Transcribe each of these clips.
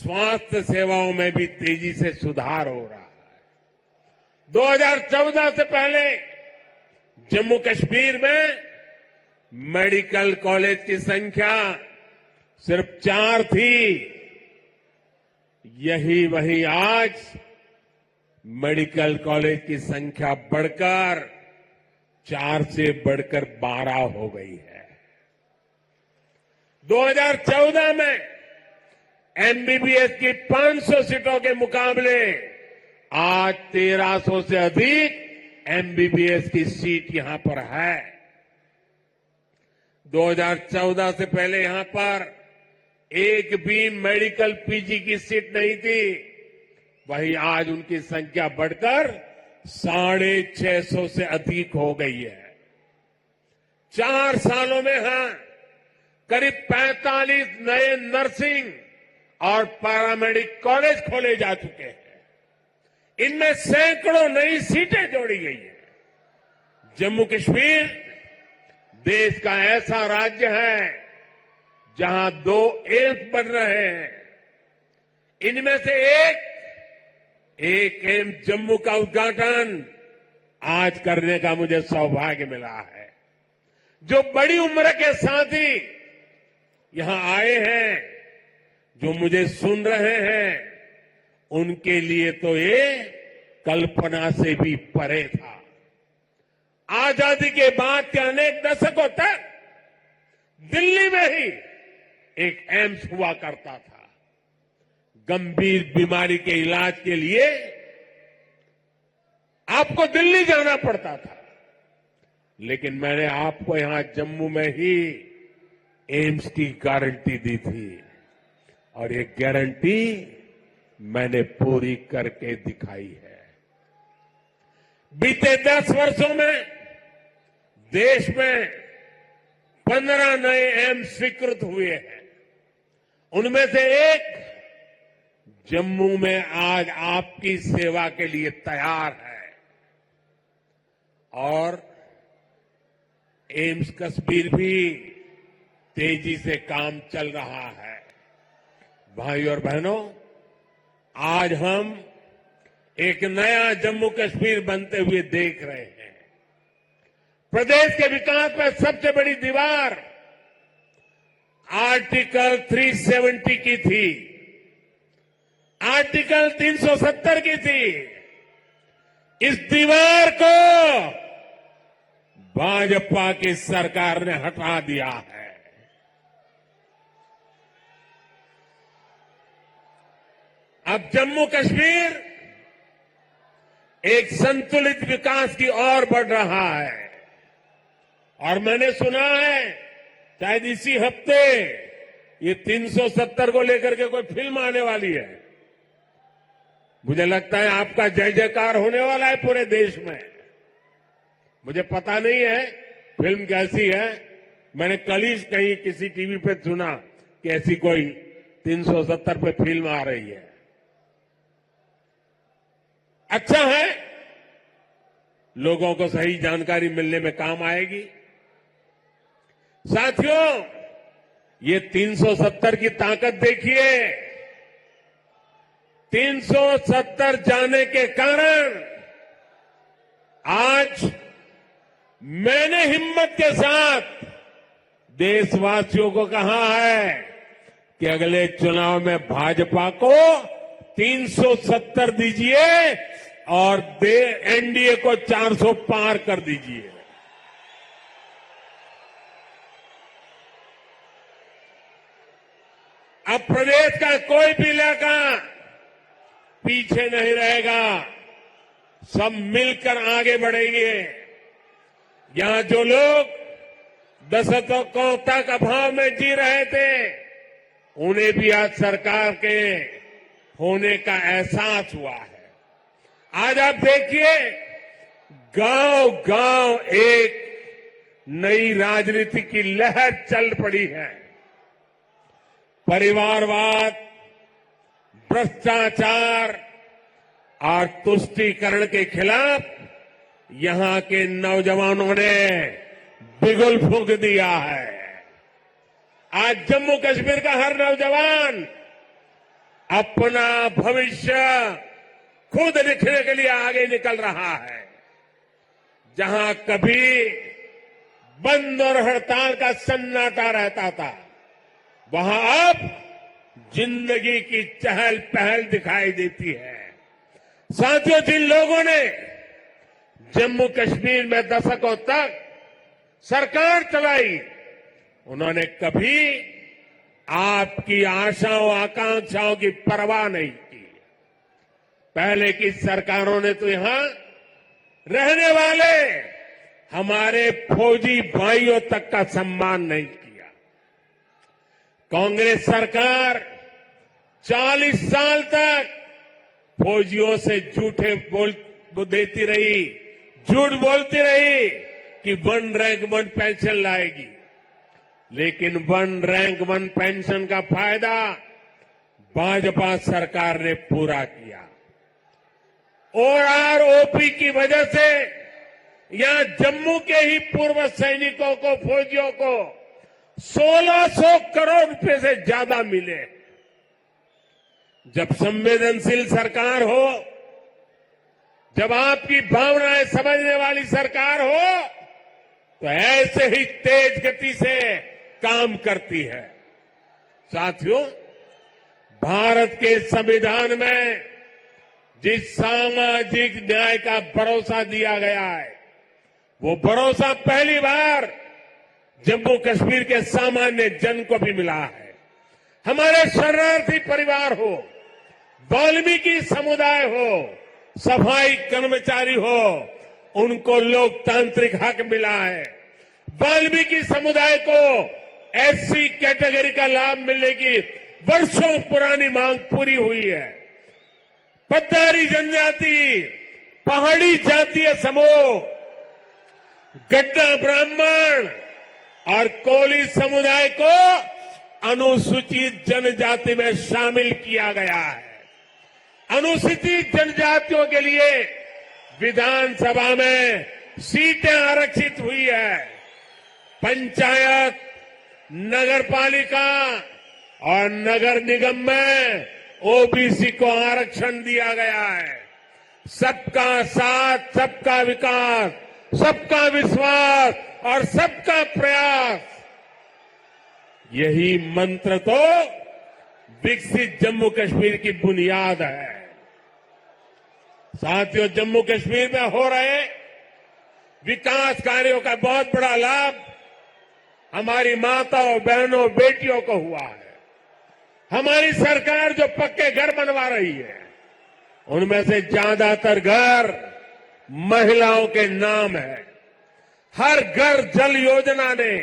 स्वास्थ्य सेवाओं में भी तेजी से सुधार हो रहा है। 2014 से पहले जम्मू कश्मीर में मेडिकल कॉलेज की संख्या सिर्फ 4 थी। यही वही आज मेडिकल कॉलेज की संख्या बढ़कर 4 से बढ़कर 12 हो गई है। 2014 में एमबीबीएस की 500 सीटों के मुकाबले आज 1300 से अधिक एमबीबीएस की सीट यहां पर है। 2014 से पहले यहां पर एक भी मेडिकल पीजी की सीट नहीं थी। वही आज उनकी संख्या बढ़कर 650 से अधिक हो गई है। 4 सालों में करीब 45 नए नर्सिंग और पैरामेडिक कॉलेज खोले जा चुके हैं। इनमें सैकड़ों नई सीटें जोड़ी गई हैं। जम्मू कश्मीर देश का ऐसा राज्य है जहां 2 एम्स बन रहे हैं। इनमें से एक एम्स जम्मू का उद्घाटन आज करने का मुझे सौभाग्य मिला है। जो बड़ी उम्र के साथी यहां आए हैं, जो मुझे सुन रहे हैं, उनके लिए तो ये कल्पना से भी परे था। आजादी के बाद के अनेक दशकों तक दिल्ली में ही एक एम्स हुआ करता था। गंभीर बीमारी के इलाज के लिए आपको दिल्ली जाना पड़ता था, लेकिन मैंने आपको यहां जम्मू में ही एम्स की गारंटी दी थी और ये गारंटी मैंने पूरी करके दिखाई है। बीते 10 वर्षों में देश में 15 नए एम्स स्वीकृत हुए हैं। उनमें से एक जम्मू में आज आपकी सेवा के लिए तैयार है और एम्स कश्मीर भी तेजी से काम चल रहा है। भाई और बहनों, आज हम एक नया जम्मू कश्मीर बनते हुए देख रहे हैं। प्रदेश के विकास में सबसे बड़ी दीवार आर्टिकल 370 की थी, आर्टिकल 370 की थी। इस दीवार को भाजपा की सरकार ने हटा दिया है। अब जम्मू कश्मीर एक संतुलित विकास की ओर बढ़ रहा है और मैंने सुना है शायद इसी हफ्ते ये 370 को लेकर के कोई फिल्म आने वाली है। मुझे लगता है आपका जय जयकार होने वाला है पूरे देश में। मुझे पता नहीं है फिल्म कैसी है। मैंने कल ही कहीं किसी टीवी पे सुना कि ऐसी कोई 370 पे फिल्म आ रही है। अच्छा है, लोगों को सही जानकारी मिलने में काम आएगी। साथियों, ये 370 की ताकत देखिए। 370 जाने के कारण आज मैंने हिम्मत के साथ देशवासियों को कहा है कि अगले चुनाव में भाजपा को 370 दीजिए और एनडीए को 400 पार कर दीजिए। अब प्रदेश का कोई भी इलाका पीछे नहीं रहेगा। सब मिलकर आगे बढ़ेंगे। यहां जो लोग दशकों तक अभाव में जी रहे थे, उन्हें भी आज सरकार के होने का एहसास हुआ है। आज आप देखिए, गांव गांव एक नई राजनीति की लहर चल पड़ी है। परिवारवाद, भ्रष्टाचार और तुष्टीकरण के खिलाफ यहां के नौजवानों ने बिगुल फूंक दिया है। आज जम्मू कश्मीर का हर नौजवान अपना भविष्य खुद लिखने के लिए आगे निकल रहा है। जहां कभी बंद और हड़ताल का सन्नाटा रहता था, वहां अब जिंदगी की चहल पहल दिखाई देती है। साथियों, जिन लोगों ने जम्मू कश्मीर में दशकों तक सरकार चलाई, उन्होंने कभी आपकी आशाओं आकांक्षाओं की परवाह नहीं की। पहले की सरकारों ने तो यहां रहने वाले हमारे फौजी भाइयों तक का सम्मान नहीं किया। कांग्रेस सरकार 40 साल तक फौजियों से झूठ बोलती रही कि 1 रैंक 1 पेंशन लाएगी, लेकिन 1 रैंक 1 पेंशन का फायदा भाजपा सरकार ने पूरा किया। ओआरओपी की वजह से यहां जम्मू के ही पूर्व सैनिकों को, फौजियों को 1600 करोड़ रुपए से ज्यादा मिले। जब संवेदनशील सरकार हो, जब आपकी भावनाएं समझने वाली सरकार हो, तो ऐसे ही तेज गति से काम करती है। साथियों, भारत के संविधान में जिस सामाजिक न्याय का भरोसा दिया गया है, वो भरोसा पहली बार जम्मू कश्मीर के सामान्य जन को भी मिला है। हमारे शरणार्थी परिवार हो, वाल्मीकि समुदाय हो, सफाई कर्मचारी हो, उनको लोकतांत्रिक हक मिला है। वाल्मीकि समुदाय को एससी कैटेगरी का लाभ मिलने की वर्षों पुरानी मांग पूरी हुई है। पट्टारी जनजाति, पहाड़ी जातीय समूह, गड्ढा ब्राह्मण और कोली समुदाय को अनुसूचित जनजाति में शामिल किया गया है। अनुसूचित जनजातियों के लिए विधानसभा में सीटें आरक्षित हुई है। पंचायत, नगरपालिका और नगर निगम में ओबीसी को आरक्षण दिया गया है। सबका साथ, सबका विकास, सबका विश्वास और सबका प्रयास, यही मंत्र तो विकसित जम्मू कश्मीर की बुनियाद है। साथियों, जम्मू कश्मीर में हो रहे विकास कार्यों का बहुत बड़ा लाभ हमारी माताओं, बहनों, बेटियों को हुआ है। हमारी सरकार जो पक्के घर बनवा रही है, उनमें से ज्यादातर घर महिलाओं के नाम है। हर घर जल योजना ने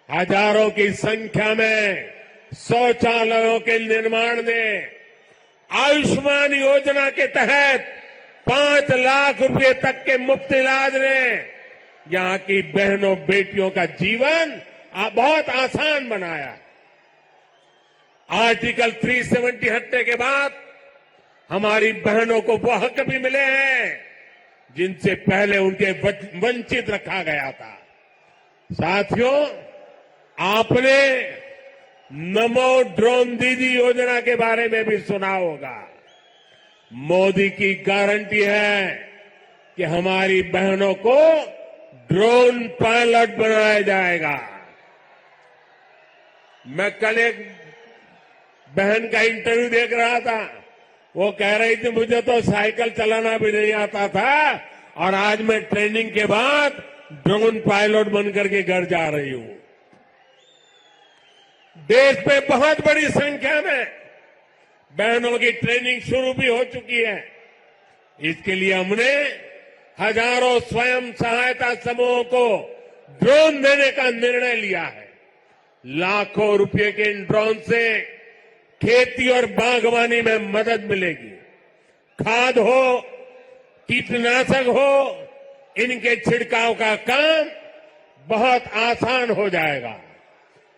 हजारों की संख्या में शौचालयों के निर्माण ने, आयुष्मान योजना के तहत 5 लाख रुपए तक के मुफ्त इलाज ने यहां की बहनों, बेटियों का जीवन बहुत आसान बनाया। आर्टिकल 370 हटने के बाद हमारी बहनों को वो हक भी मिले हैं जिनसे पहले उनके वंचित रखा गया था। साथियों, आपने नमो ड्रोन दीदी योजना के बारे में भी सुना होगा। मोदी की गारंटी है कि हमारी बहनों को ड्रोन पायलट बनाया जाएगा। मैं कल एक बहन का इंटरव्यू देख रहा था, वो कह रही थी मुझे तो साइकिल चलाना भी नहीं आता था और आज मैं ट्रेनिंग के बाद ड्रोन पायलट बनकर के घर जा रही हूं। देश में बहुत बड़ी संख्या में बहनों की ट्रेनिंग शुरू भी हो चुकी है। इसके लिए हमने हजारों स्वयं सहायता समूहों को ड्रोन देने का निर्णय लिया है। लाखों रुपए के इन ड्रोन से खेती और बागवानी में मदद मिलेगी। खाद हो, कीटनाशक हो, इनके छिड़काव का काम बहुत आसान हो जाएगा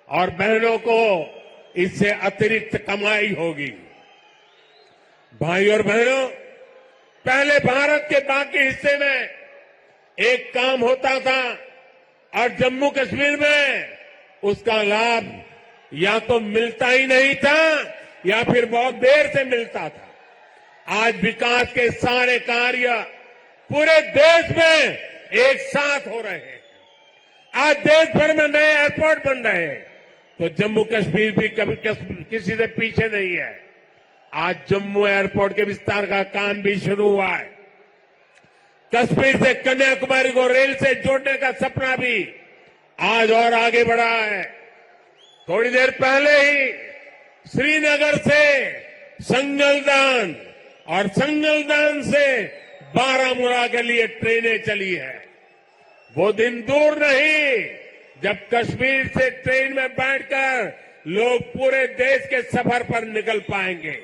और बहनों को इससे अतिरिक्त कमाई होगी। भाई और बहनों, पहले भारत के बाकी हिस्से में एक काम होता था और जम्मू कश्मीर में उसका लाभ या तो मिलता ही नहीं था या फिर बहुत देर से मिलता था। आज विकास के सारे कार्य पूरे देश में एक साथ हो रहे हैं। आज देश भर में नए एयरपोर्ट बन रहे हैं, तो जम्मू कश्मीर भी कभी किसी से पीछे नहीं है। आज जम्मू एयरपोर्ट के विस्तार का काम भी शुरू हुआ है। कश्मीर से कन्याकुमारी को रेल से जोड़ने का सपना भी आज और आगे बढ़ा है। थोड़ी देर पहले ही श्रीनगर से संगलदान और संगलदान से बारामूला के लिए ट्रेनें चली है। वो दिन दूर नहीं जब कश्मीर से ट्रेन में बैठकर लोग पूरे देश के सफर पर निकल पाएंगे।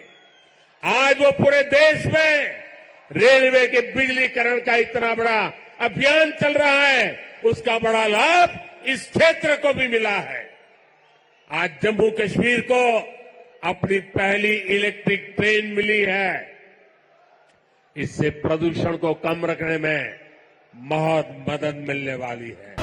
आज वो पूरे देश में रेलवे के बिजलीकरण का इतना बड़ा अभियान चल रहा है, उसका बड़ा लाभ इस क्षेत्र को भी मिला है। आज जम्मू कश्मीर को अपनी पहली इलेक्ट्रिक ट्रेन मिली है। इससे प्रदूषण को कम रखने में बहुत मदद मिलने वाली है।